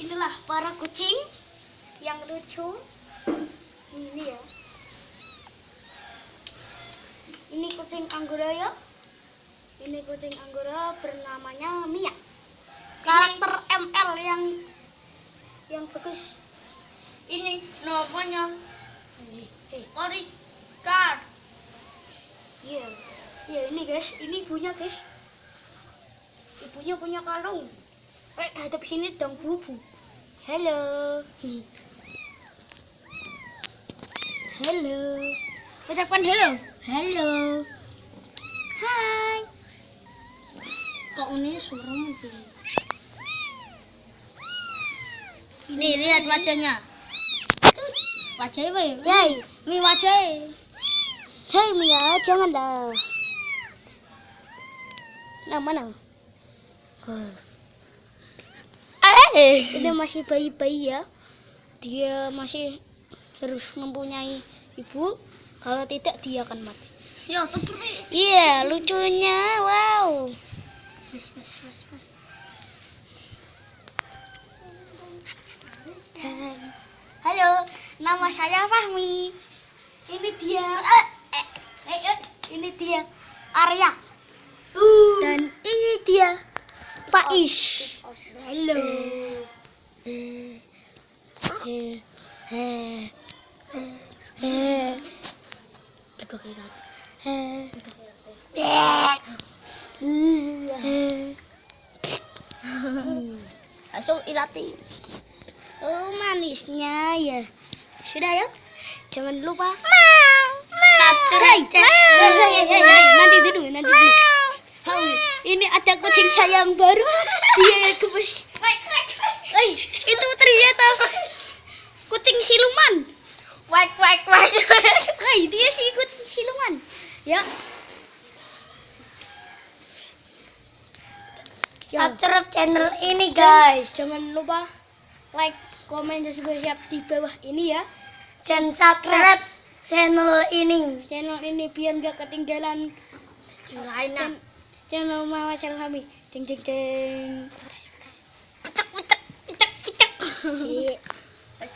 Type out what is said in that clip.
inilah para kucing yang lucu. Ini ya. Ini kucing Anggora ya. Ini kucing Anggora bernamanya Mia. Karakter ML yang bagus. Ini namanya Orikar. Iya. Iya ini guys, ini ibunya guys. Ibunya punya kalung. Hadap sini dong bubu. Halo. Halo. Ucapkan halo. Halo. Hai. Kok ini suram gitu? Nih lihat wajahnya. Wajahnya apa ya? Yay. Mi wajahnya. Hei Mia, janganlah. Nah, mana? Ini masih bayi-bayi ya. Dia masih harus mempunyai ibu. Kalau tidak dia akan mati. Ya, tutup. Iya, lucunya. Wow. Mas. Halo, nama saya Fahmi. Ini dia. Ini dia Arya. Dan ini dia Faiz. Halo. Coba kita. Langsung ilati. Oh, manisnya ya. Sudah ya. Jangan lupa. Nanti dulu. Ini ada kucing saya yang baru. Dia gemes. Itu ternyata kucing siluman. Dia sih kucing siluman. Ya. Subscribe channel ini guys. Jangan lupa like, komen, dan subscribe di bawah ini ya. Dan subscribe channel ini. Channel ini biar nggak ketinggalan Lainnya. channel Mama Channel kami. Jeng. Pecek. Iya. Wes.